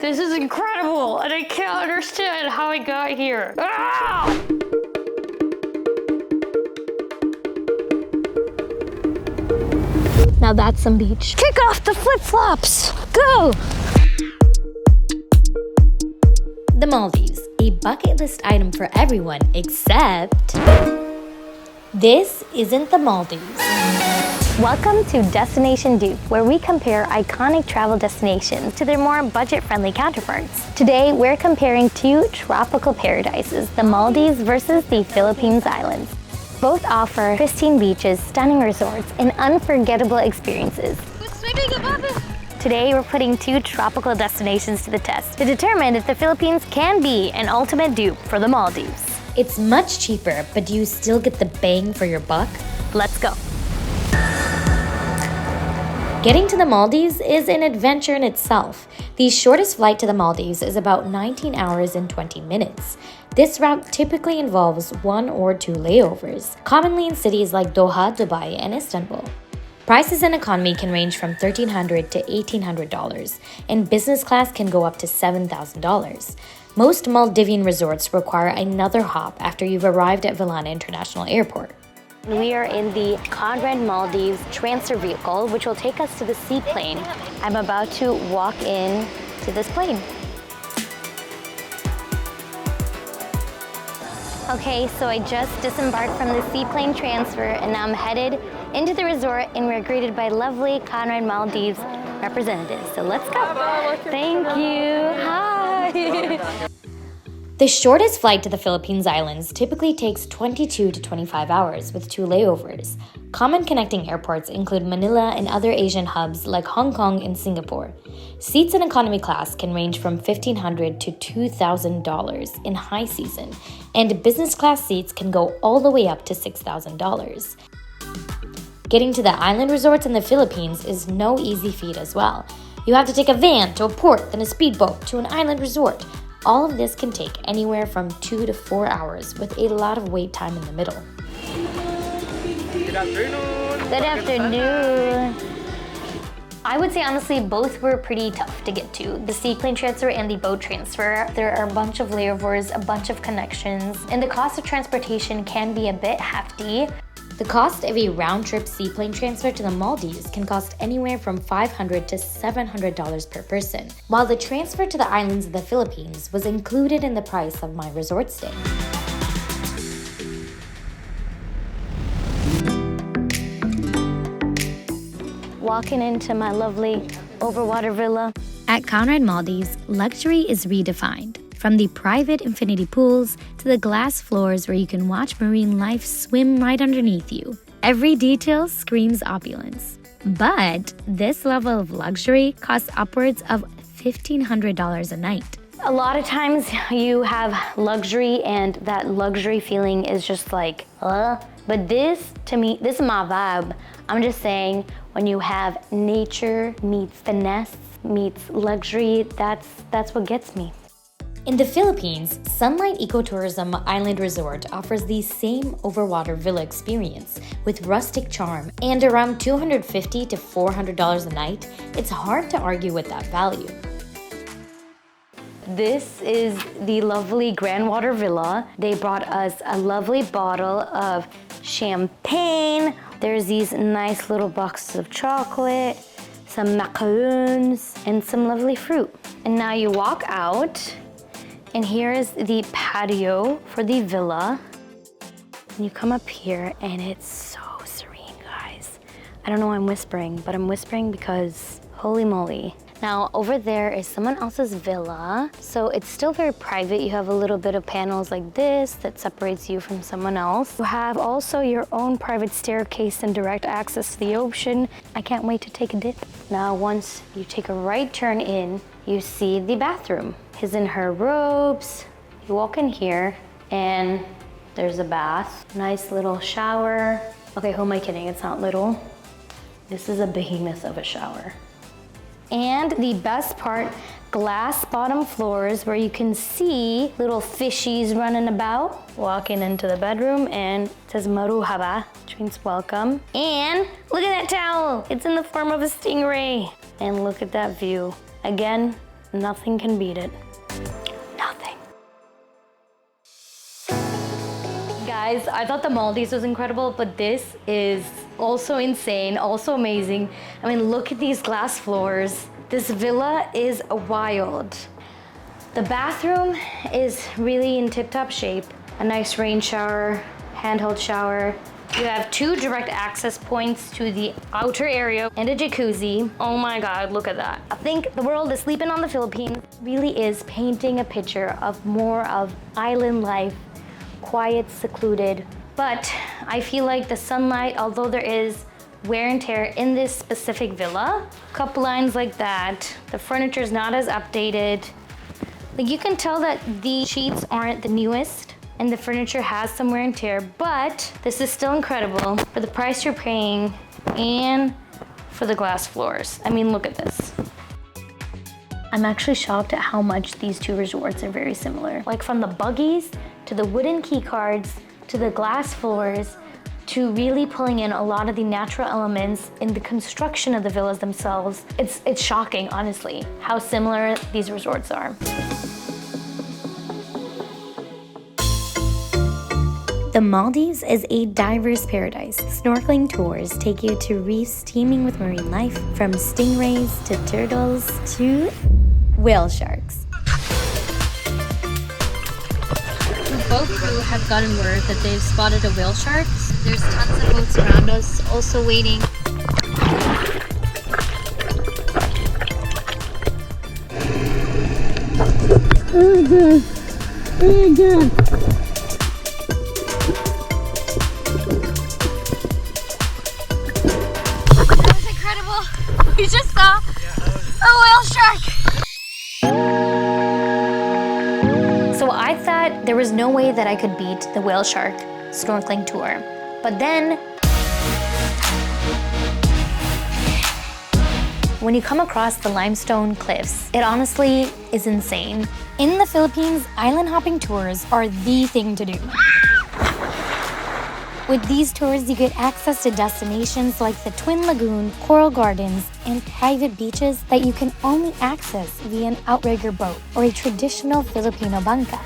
This is incredible, and I can't understand how I got here. Ah! Now that's some beach. Kick off the flip-flops. Go! The Maldives, a bucket list item for everyone except... This isn't the Maldives. Welcome to Destination Dupe, where we compare iconic travel destinations to their more budget-friendly counterparts. Today, we're comparing two tropical paradises, the Maldives versus the Philippines Islands. Both offer pristine beaches, stunning resorts, and unforgettable experiences. Today, we're putting two tropical destinations to the test to determine if the Philippines can be an ultimate dupe for the Maldives. It's much cheaper, but do you still get the bang for your buck? Let's go. Getting to the Maldives is an adventure in itself. The shortest flight to the Maldives is about 19 hours and 20 minutes. This route typically involves 1 or 2 layovers, commonly in cities like Doha, Dubai, and Istanbul. Prices in economy can range from $1,300 to $1,800, and business class can go up to $7,000. Most Maldivian resorts require another hop after you've arrived at Villana International Airport. We are in the Conrad Maldives transfer vehicle, which will take us to the seaplane. I'm about to walk in to this plane. Okay, so I just disembarked from the seaplane transfer and now I'm headed into the resort and we're greeted by lovely Conrad Maldives representatives. So let's go. Thank you. Hi. The shortest flight to the Philippines Islands typically takes 22 to 25 hours with 2 layovers. Common connecting airports include Manila and other Asian hubs like Hong Kong and Singapore. Seats in economy class can range from $1,500 to $2,000 in high season, and business class seats can go all the way up to $6,000. Getting to the island resorts in the Philippines is no easy feat as well. You have to take a van to a port, then a speedboat to an island resort. All of this can take anywhere from 2 to 4 hours with a lot of wait time in the middle. Good afternoon. Good afternoon. I would say honestly both were pretty tough to get to. The seaplane transfer and the boat transfer. There are a bunch of layovers, a bunch of connections, and the cost of transportation can be a bit hefty. The cost of a round-trip seaplane transfer to the Maldives can cost anywhere from $500 to $700 per person, while the transfer to the islands of the Philippines was included in the price of my resort stay. Walking into my lovely overwater villa. At Conrad Maldives, luxury is redefined. From the private infinity pools to the glass floors where you can watch marine life swim right underneath you. Every detail screams opulence. But this level of luxury costs upwards of $1,500 a night. A lot of times you have luxury and that luxury feeling is just like, But this, to me, this is my vibe. I'm just saying, when you have nature meets finesse meets luxury, that's what gets me. In the Philippines, Sunlight Ecotourism Island Resort offers the same overwater villa experience with rustic charm and around $250 to $400 a night. It's hard to argue with that value. This is the lovely Grandwater Villa. They brought us a lovely bottle of champagne. There's these nice little boxes of chocolate, some macaroons, and some lovely fruit. And now you walk out, and here is the patio for the villa. And you come up here and it's so serene, guys. I don't know why I'm whispering, but I'm whispering because holy moly. Now over there is someone else's villa. So it's still very private. You have a little bit of panels like this that separates you from someone else. You have also your own private staircase and direct access to the ocean. I can't wait to take a dip. Now once you take a right turn in, you see the bathroom. His and her robes. You walk in here and there's a bath. Nice little shower. Okay, who am I kidding? It's not little. This is a behemoth of a shower. And the best part, glass bottom floors where you can see little fishies running about. Walking into the bedroom and it says Maruhaba, which means welcome. And look at that towel. It's in the form of a stingray. And look at that view. Again, Nothing can beat it. Nothing. Guys, I thought the Maldives was incredible, but this is also insane, also amazing. I mean, look at these glass floors. This villa is wild. The bathroom is really in tip-top shape. A nice rain shower, handheld shower. You have 2 direct access points to the outer area and a jacuzzi. Oh my God, look at that. I think the world is sleeping on the Philippines. Really is painting a picture of more of island life, quiet, secluded. But I feel like the sunlight, although there is wear and tear in this specific villa, couple lines like that, the furniture is not as updated. Like you can tell that the sheets aren't the newest and the furniture has some wear and tear, but this is still incredible for the price you're paying and for the glass floors. I mean, look at this. I'm actually shocked at how much these 2 resorts are very similar. Like from the buggies to the wooden key cards to the glass floors to really pulling in a lot of the natural elements in the construction of the villas themselves. It's shocking, honestly, how similar these resorts are. The Maldives is a diverse paradise. Snorkeling tours take you to reefs teeming with marine life, from stingrays to turtles to whale sharks. The boat crew have gotten word that they've spotted a whale shark. There's tons of boats around us, also waiting. Oh God. Oh God. That was incredible. We just saw a whale shark. So I thought there was no way that I could beat the whale shark snorkeling tour. But then, when you come across the limestone cliffs, it honestly is insane. In the Philippines, island hopping tours are the thing to do. With these tours, you get access to destinations like the Twin Lagoon, Coral Gardens, and private beaches that you can only access via an outrigger boat or a traditional Filipino bangka.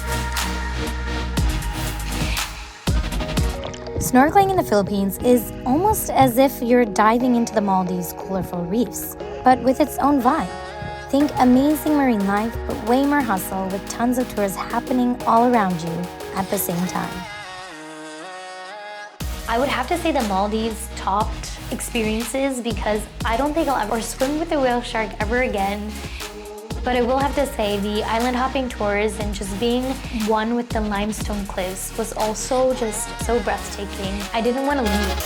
Snorkeling in the Philippines is almost as if you're diving into the Maldives' colorful reefs, but with its own vibe. Think amazing marine life, but way more hustle with tons of tours happening all around you at the same time. I would have to say the Maldives topped experiences because I don't think I'll ever swim with a whale shark ever again. But I will have to say the island hopping tours and just being one with the limestone cliffs was also just so breathtaking. I didn't want to leave.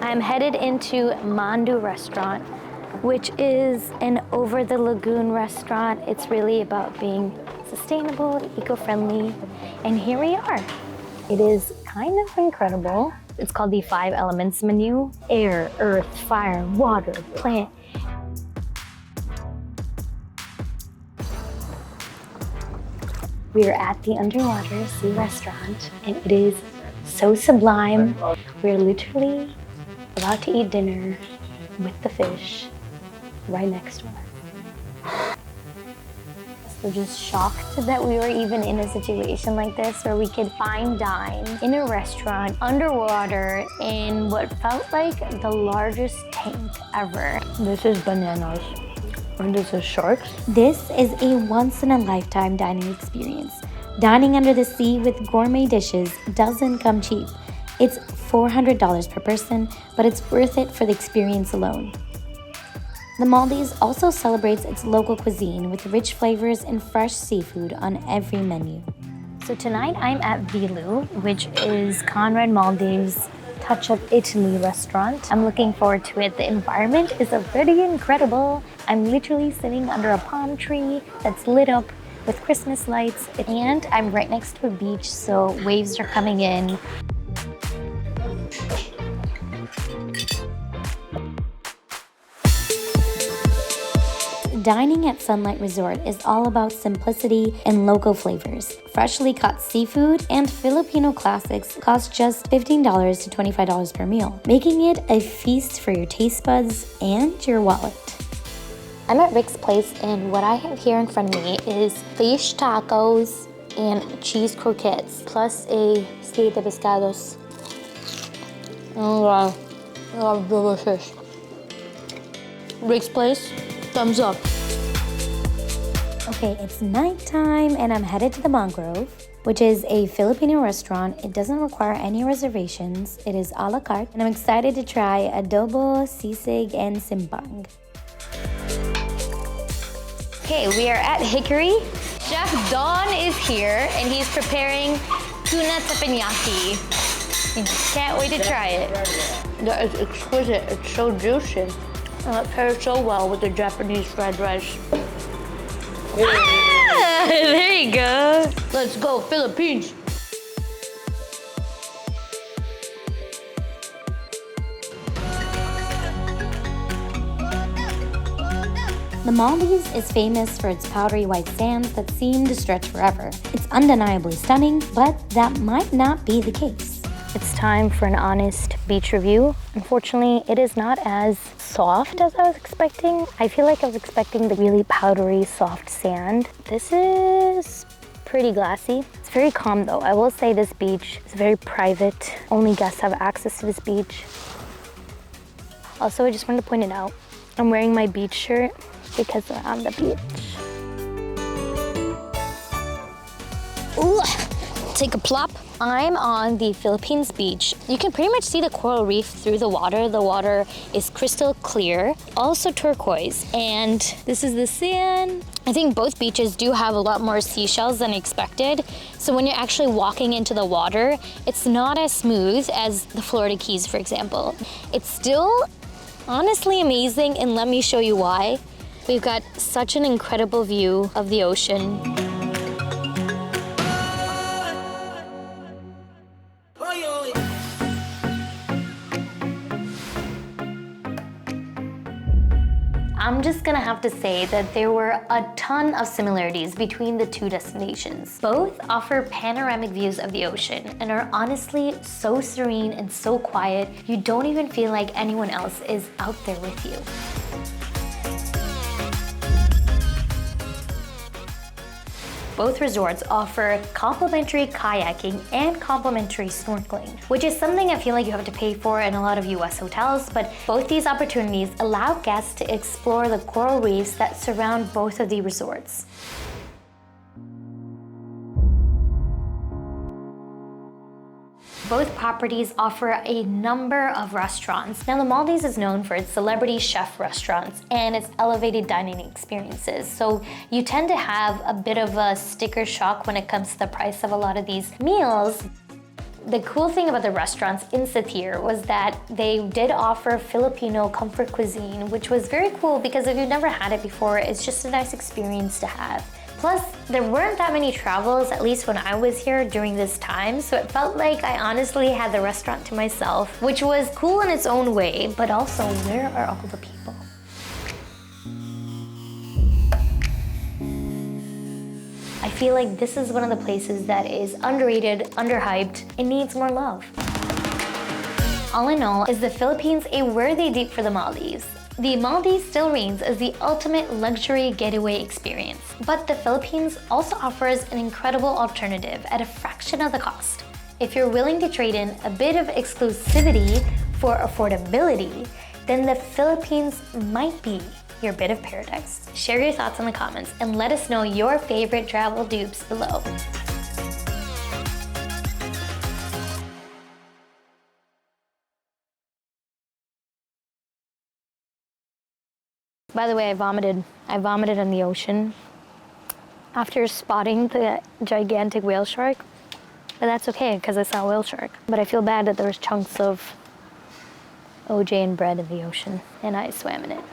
I'm headed into Mandu restaurant, which is an over the lagoon restaurant. It's really about being sustainable, eco-friendly, and here we are. It is kind of incredible. It's called the 5 Elements menu: air, earth, fire, water, plant. We're at the underwater sea restaurant, and it is so sublime. We're literally about to eat dinner with the fish right next to us. We're just shocked that we were even in a situation like this where we could fine dine in a restaurant underwater in what felt like the largest tank ever. This is bananas. And this is sharks. This is a once-in-a-lifetime dining experience. Dining under the sea with gourmet dishes doesn't come cheap. It's $400 per person, but it's worth it for the experience alone. The Maldives also celebrates its local cuisine with rich flavors and fresh seafood on every menu. So tonight I'm at Vilu, which is Conrad Maldives' Touch of Italy restaurant. I'm looking forward to it. The environment is pretty incredible. I'm literally sitting under a palm tree that's lit up with Christmas lights, and I'm right next to a beach, so waves are coming in. dining at Sunlight Resort is all about simplicity and local flavors. Freshly caught seafood and Filipino classics cost just $15 to $25 per meal, making it a feast for your taste buds and your wallet. I'm at Rick's place, and what I have here in front of me is fish tacos and cheese croquettes, plus a steak de pescados. Oh wow, that's delicious. Rick's place, thumbs up. Okay, it's nighttime and I'm headed to the Mangrove, which is a Filipino restaurant. It doesn't require any reservations. It is a la carte, and I'm excited to try adobo, sisig, and simpang. Okay, we are at Hickory. Chef Don is here and he's preparing tuna teppanyaki. Can't wait to try it. That is exquisite. It's so juicy. And it pairs so well with the Japanese fried rice. Ah, there you go. Let's go, Philippines! The Maldives is famous for its powdery white sands that seem to stretch forever. It's undeniably stunning, but that might not be the case. It's time for an honest beach review. Unfortunately, it is not as soft as I was expecting. I feel like I was expecting the really powdery, soft sand. This is pretty glassy. It's very calm though. I will say this beach is very private. Only guests have access to this beach. Also, I just wanted to point it out. I'm wearing my beach shirt because we're on the beach. Ooh, take a plop. I'm on the Philippines beach. You can pretty much see the coral reef through the water. The water is crystal clear, also turquoise. And this is the sand. I think both beaches do have a lot more seashells than expected. So when you're actually walking into the water, it's not as smooth as the Florida Keys, for example. It's still honestly amazing, and let me show you why. We've got such an incredible view of the ocean. I'm just gonna have to say that there were a ton of similarities between the two destinations. Both offer panoramic views of the ocean and are honestly so serene and so quiet, you don't even feel like anyone else is out there with you. Both resorts offer complimentary kayaking and complimentary snorkeling, which is something I feel like you have to pay for in a lot of US hotels, but both these opportunities allow guests to explore the coral reefs that surround both of the resorts. Both properties offer a number of restaurants. Now, the Maldives is known for its celebrity chef restaurants and its elevated dining experiences. So you tend to have a bit of a sticker shock when it comes to the price of a lot of these meals. The cool thing about the restaurants in Satir was that they did offer Filipino comfort cuisine, which was very cool because if you've never had it before, it's just a nice experience to have. Plus, there weren't that many travels, at least when I was here during this time, so it felt like I honestly had the restaurant to myself, which was cool in its own way, but also, where are all the people? I feel like this is one of the places that is underrated, underhyped, and needs more love. All in all, is the Philippines a worthy dip for the Maldives? The Maldives still reigns as the ultimate luxury getaway experience, but the Philippines also offers an incredible alternative at a fraction of the cost. If you're willing to trade in a bit of exclusivity for affordability, then the Philippines might be your bit of paradise. Share your thoughts in the comments and let us know your favorite travel dupes below. By the way, I vomited. I vomited in the ocean after spotting the gigantic whale shark. But that's okay, because I saw a whale shark. But I feel bad that there was chunks of OJ and bread in the ocean, and I swam in it.